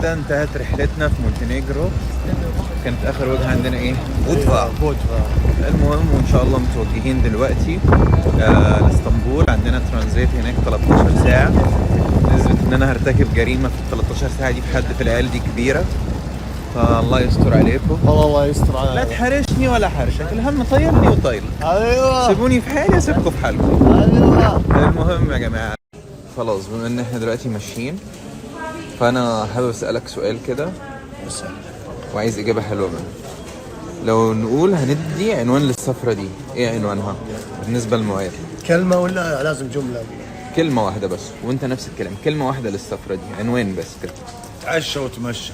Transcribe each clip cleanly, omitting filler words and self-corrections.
كده انتهت رحلتنا في مونتينيجرو. كانت اخر وجهه عندنا ايه؟ بودفا. المهم وان شاء الله متوجهين دلوقتي لاسطنبول. عندنا ترانزيت هناك 13 ساعه. نسبه ان انا هرتكب جريمه في ال 13 ساعه دي في حد في العيال دي كبيره، فالله يستر عليكم. الله يستر عليك. لا تحرشني ولا حرشك، الهم طيرني وطايل. ايوه سيبوني في حالي اسيبكم في حالكم. ايوه. المهم يا جماعه، خلاص بما ان احنا دلوقتي ماشيين، فانا حابب اسالك سؤال كده وعايز اجابه حلوه منه. لو نقول هندي عنوان للسفره دي، ايه عنوانها بالنسبه للمعير؟ كلمة ولا لازم جملة؟ كلمه واحده بس، وانت نفس الكلام، كلمه واحده للسفره دي، عنوان بس كده. تعشى وتمشى.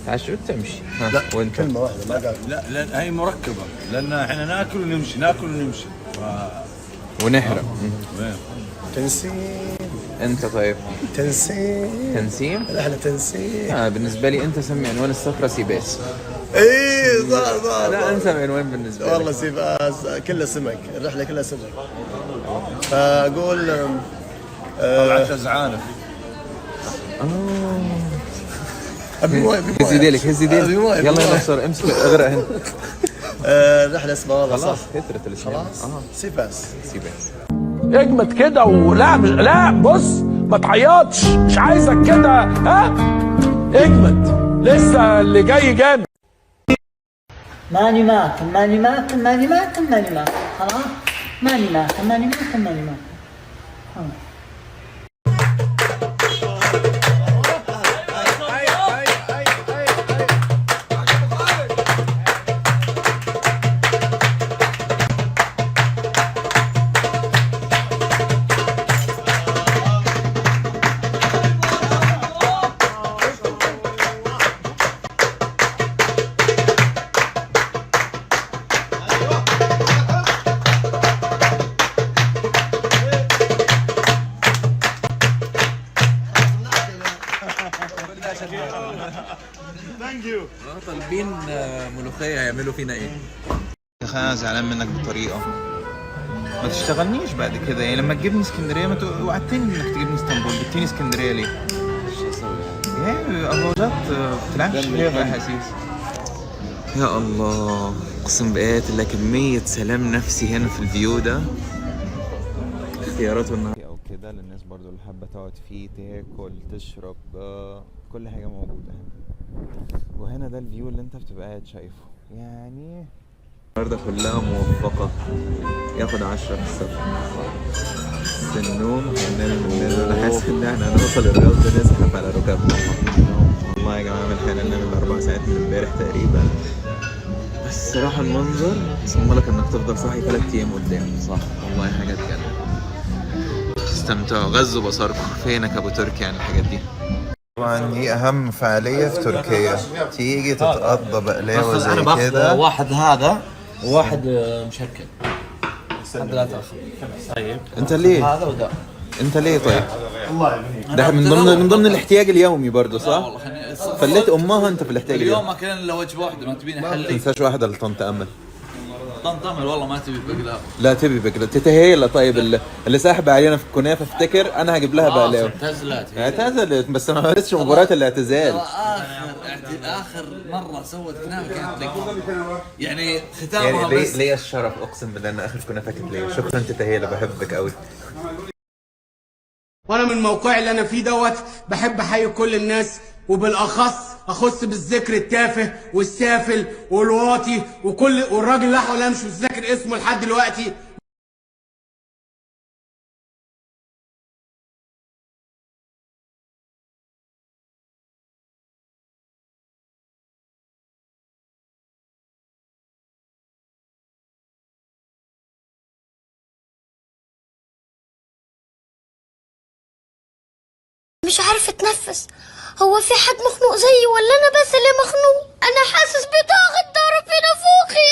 تعشى وتمشي. لا وانت؟ كلمة واحدة ما قال. لا لان هي مركبه، لان احنا ناكل ونمشي ناكل ونمشي ونحرق. تنسيم. انت طيب؟ تنسيم. تنسيم؟ احنا تنسيم. بالنسبه لي انت سمي عنوان السفره سيباس. ايه صح. لا انسى عنوان بالنسبه لي. والله سيباس كلها سمك، الرحلة كلها سمك. فاقول طلعت ازعانف. ابي مويه. هزي ديلك هزي ديلك. يلا يلا بسرعه امسك اغرق هنا. الرحلة اسمها والله خلاص صح. كترت الاسماء. خلاص سيباس. سيباس. اجمد كده ولا مش لا بص ما تعيطش، مش عايزك كده ها. اجمد لسه اللي جاي جامد. ماني معكم ماني معكم ماني معكم ماني معكم خلاص. ماني معكم ماني معكم ماني معكم. طالبين ملوخيه، هيعملوا فينا ايه؟ يا اخي انا زعلان منك بطريقه. ما تشتغلنيش بعد كده، يعني لما تجيبني اسكندريه ما وعدتني انك تجيبني اسطنبول، جبتني اسكندريه ليه؟ ايش اسوي؟ يعني ابوجات بتلعبش فيها باحاسيس. يا الله اقسم بآيات الله كميه سلام نفسي هنا في الفيو ده. اختياراته النهارده او كده للناس برضو اللي حابه تقعد فيه تاكل تشرب، كل حاجه موجوده هنا. وهنا ده الفيو اللي انت بتبقى قاعد شايفه. يعني النهارده كلها موفقه. ياخد 10 في السفر. في النوم هننام بالليل. انا حاسس ان احنا هنوصل الرياض نزحف على ركابنا. والله يا جماعه من احنا ننام ال4 ساعات من امبارح تقريبا. بس الصراحه المنظر يصمم لك انك تفضل صاحي 3 ايام قدام. صح والله حاجات جنة. استمتعوا غزوا بصركم. فينك ابو تركي عن الحاجات دي؟ طبعا دي اهم فعاليه في تركيا، تيجي تتقضى بقلاوه زي كده. واحد هذا وواحد مشكل. الحمد لله تاخر. طيب انت ليه؟ هذا وده. انت ليه طيب؟ ده من ضمن الاحتياج اليومي برضه صح؟ والله خليني فليت امها انت في الاحتياج اليوم اليومي. ما كان الا وجبه واحده، ما تبيني ما حلي. تنساش واحده لطنط امل. طنط امل والله ما تبي بقلاوه. لا تبي بقلاوه تتهيأ. طيب اللي ساحبه علينا في الكنافه افتكر انا هجيب لها بقلاوه. اعتزلت بس ما مارستش مباراه الاعتزال. اخر مره سوت كنافه كانت لك يعني ختامها يعني بس. ليا الشرف اقسم بالله ان اخر كنافه كانت ليا. شكرا تتهيأ بحبك قوي. وانا من موقعي اللي انا فيه دوت بحب احيي كل الناس، وبالاخص اخص بالذكر التافه والسافل والواطي والراجل اللي انا مش متذكر اسمه لحد دلوقتي. مش عارفة اتنفس. هو في حد مخنوق زيي ولا انا بس اللي مخنوق؟ انا حاسس بضغط ضرب في نافوخي.